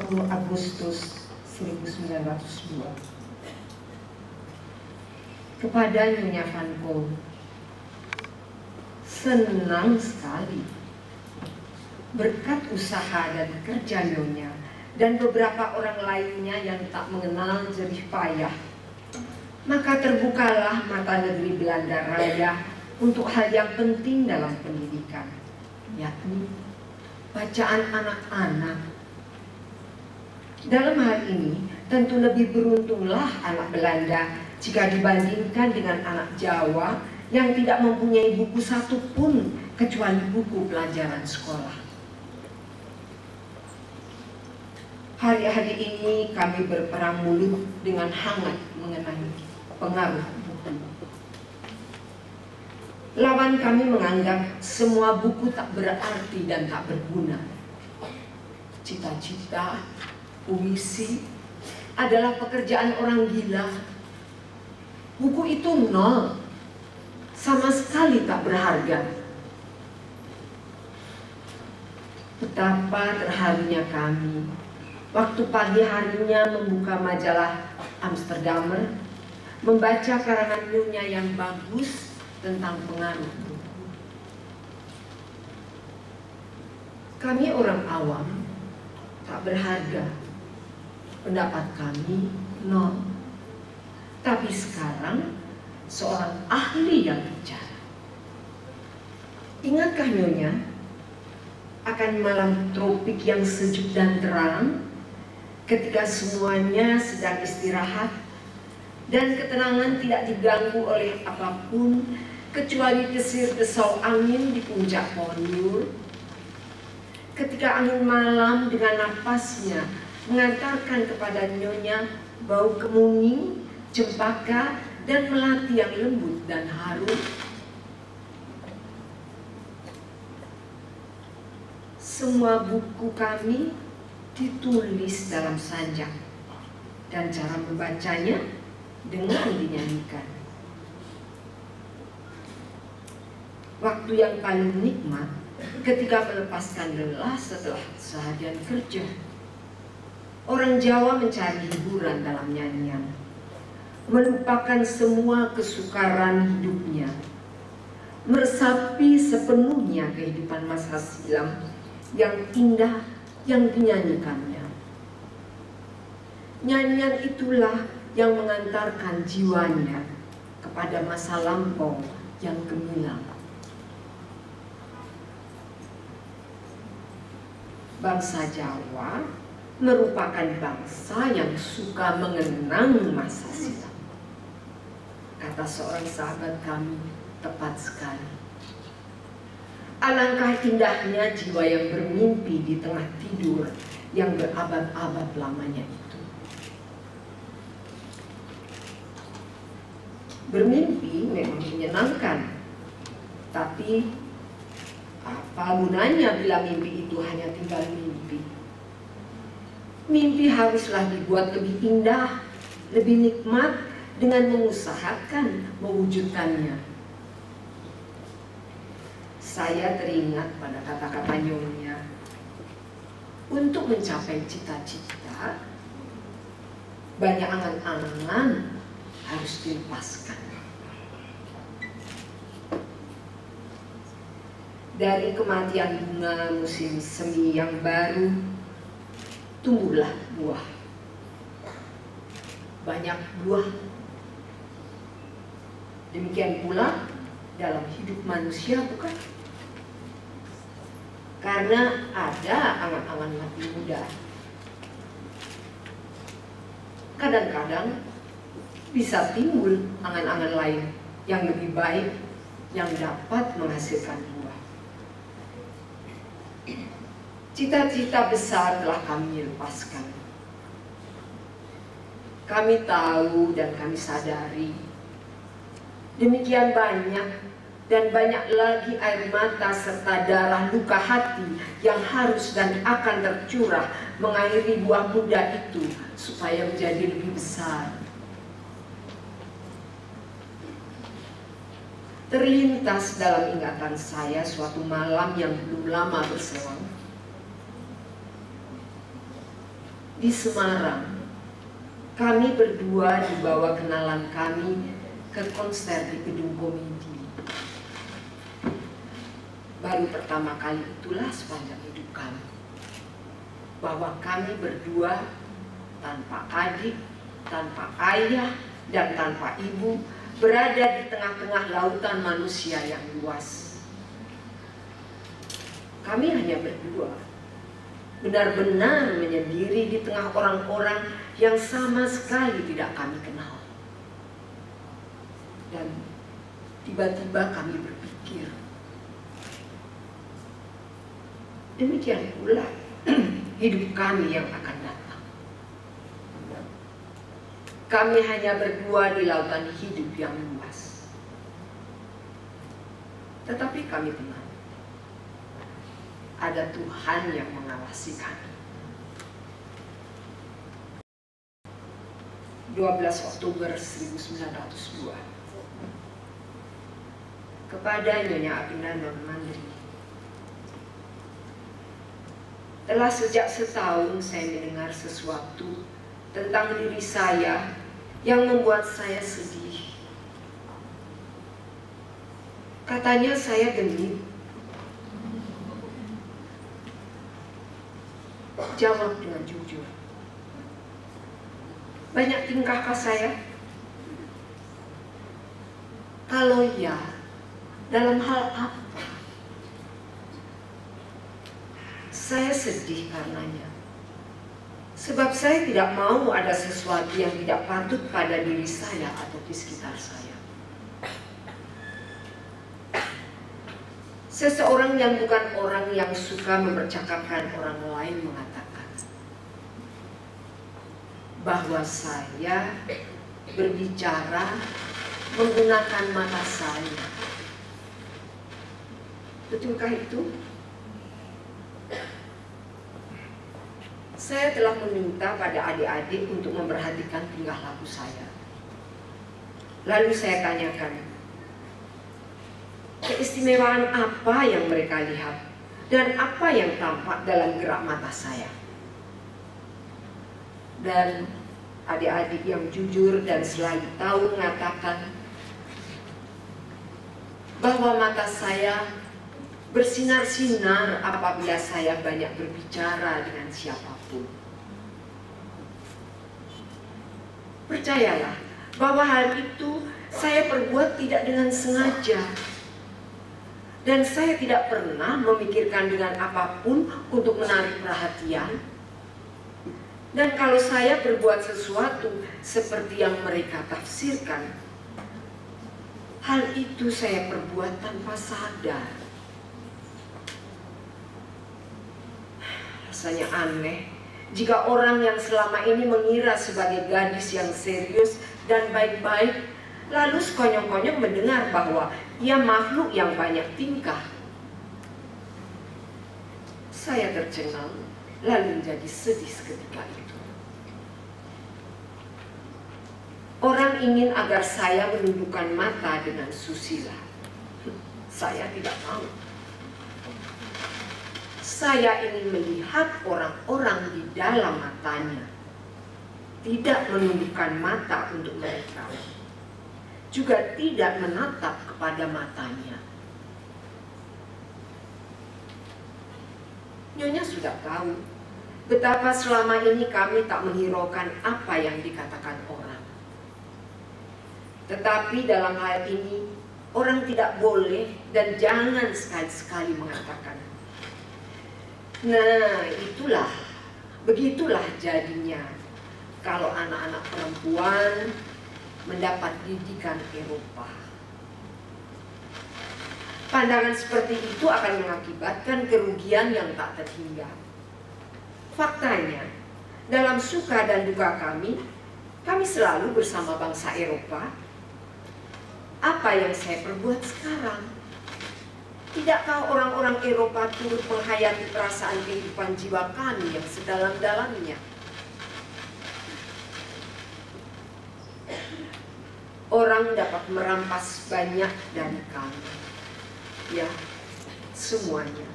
20 Agustus 1902. Kepada Nyonya Van Gogh, senang sekali berkat usaha dan kerja Nyonya dan beberapa orang lainnya yang tak mengenal jerih payah, maka terbukalah mata negeri Belanda Raya untuk hal yang penting dalam pendidikan, yakni bacaan anak-anak. Dalam hal ini, tentu lebih beruntunglah anak Belanda jika dibandingkan dengan anak Jawa yang tidak mempunyai buku satu pun kecuali buku pelajaran sekolah. Hari-hari ini kami berperang mulut dengan hangat mengenai pengaruh buku. Lawan kami menganggap semua buku tak berarti dan tak berguna. Cita-cita, puisi adalah pekerjaan orang gila. Buku itu nol, sama sekali tak berharga. Betapa terharunya kami waktu pagi harinya membuka majalah Amsterdamer, membaca karangan Nyonya yang bagus tentang pengaruh buku. Kami orang awam tak berharga, pendapat kami nol. Tapi sekarang seorang ahli yang bicara. Ingatkah Nyonya akan malam tropik yang sejuk dan terang ketika semuanya sedang istirahat dan ketenangan tidak diganggu oleh apapun kecuali desir-desau angin di puncak pohon nyur? Ketika angin malam dengan napasnya mengantarkan kepada Nyonya bau kemuning, cempaka, dan melati yang lembut dan harum. Semua buku kami ditulis dalam sanjak dan cara membacanya dengan dinyanyikan. Waktu yang paling nikmat ketika melepaskan lelah setelah seharian kerja. Orang Jawa mencari hiburan dalam nyanyian, melupakan semua kesukaran hidupnya, meresapi sepenuhnya kehidupan masa silam yang indah yang dinyanyikannya. Nyanyian itulah yang mengantarkan jiwanya kepada masa lampau yang gemilang. Bangsa Jawa merupakan bangsa yang suka mengenang masa silam. Kata seorang sahabat kami, tepat sekali. Alangkah indahnya jiwa yang bermimpi di tengah tidur yang berabad-abad lamanya itu. Bermimpi memang menyenangkan, tapi apa gunanya bila mimpi itu hanya tinggal mimpi? Mimpi haruslah dibuat lebih indah, lebih nikmat dengan mengusahakan mewujudkannya. Saya teringat pada kata-kata Nyonya, untuk mencapai cita-cita, banyak angan-angan harus dilepaskan. Dari kematian bunga musim semi yang baru, tumbuhlah buah. Banyak buah. Demikian pula dalam hidup manusia, bukan? Karena ada angan-angan mati muda. Kadang-kadang bisa timbul angan-angan lain yang lebih baik yang dapat menghasilkan buah. Cita-cita besar telah kami lepaskan. Kami tahu dan kami sadari demikian banyak dan banyak lagi air mata serta darah luka hati yang harus dan akan tercurah mengairi buah muda itu supaya menjadi lebih besar. Terlintas dalam ingatan saya suatu malam yang belum lama berselang. di Semarang, kami berdua dibawa kenalan kami ke konser di gedung komedi. Baru pertama kali itulah sepanjang hidup kami, bahwa kami berdua tanpa adik, tanpa ayah, dan tanpa ibu berada di tengah-tengah lautan manusia yang luas. Kami hanya berdua, benar-benar menyendiri di tengah orang-orang yang sama sekali tidak kami kenal. Dan tiba-tiba kami berpikir, demikian pula hidup kami yang akan datang. Kami hanya berdua di lautan hidup yang luas. Tetapi kami tenang. Ada Tuhan yang mengawasi kami. 12 Oktober 1902. Kepada Nyonya Agenda Non Mandri. Telah sejak setahun saya mendengar sesuatu tentang diri saya yang membuat saya sedih. Katanya saya genit. Jawab dengan jujur. Banyak tingkahkah saya? Kalau ya, dalam hal apa? Saya sedih karenanya. Sebab saya tidak mau ada sesuatu yang tidak patut pada diri saya atau di sekitar saya. Seseorang yang bukan orang yang suka mempercakapkan orang lain mengatakan bahwa saya berbicara menggunakan mata saya. Betulkah itu? Saya telah meminta pada adik-adik untuk memperhatikan tingkah laku saya. Lalu saya tanyakan, keistimewaan apa yang mereka lihat dan apa yang tampak dalam gerak mata saya. Dan adik-adik yang jujur dan selalu tahu mengatakan bahwa mata saya bersinar-sinar apabila saya banyak berbicara dengan siapapun. Percayalah bahwa hal itu saya perbuat tidak dengan sengaja. Dan saya tidak pernah memikirkan dengan apapun untuk menarik perhatian. Dan kalau saya berbuat sesuatu seperti yang mereka tafsirkan, hal itu saya perbuat tanpa sadar. Rasanya aneh jika orang yang selama ini mengira sebagai gadis yang serius dan baik-baik, lalu sekonyong-konyong mendengar bahwa ia makhluk yang banyak tingkah. Saya tercengang, lalu menjadi sedih seketika itu. Orang ingin agar saya menundukkan mata dengan susila. Saya tidak mau. Saya ingin melihat orang-orang di dalam matanya, tidak menundukkan mata untuk mereka, juga tidak menatap kepada matanya. Nyonya sudah tahu betapa selama ini kami tak menghiraukan apa yang dikatakan orang. Tetapi dalam hal ini, orang tidak boleh dan jangan sekali-sekali mengatakan, nah itulah, begitulah jadinya kalau anak-anak perempuan mendapat didikan Eropa. Pandangan seperti itu akan mengakibatkan kerugian yang tak terhingga. Faktanya, dalam suka dan duka kami selalu bersama bangsa Eropa. Apa yang saya perbuat sekarang? Tidakkah orang-orang Eropa turut menghayati perasaan kehidupan jiwa kami yang sedalam-dalamnya? Orang dapat merampas banyak dari kami. Ya, semuanya.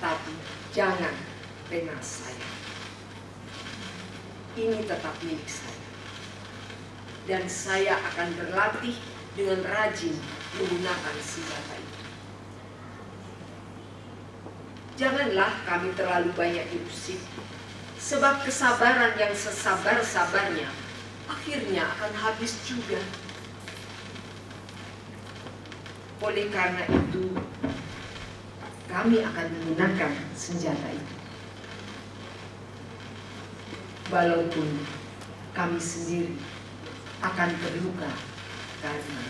Tapi jangan dengan saya. ini tetap milik saya. Dan saya akan berlatih dengan rajin menggunakan senjata itu. Janganlah kami terlalu banyak diusik, sebab kesabaran yang sesabar-sabarnya akhirnya akan habis juga. Oleh karena itu, kami akan menggunakan senjata itu. Walaupun kami sendiri akan terluka karena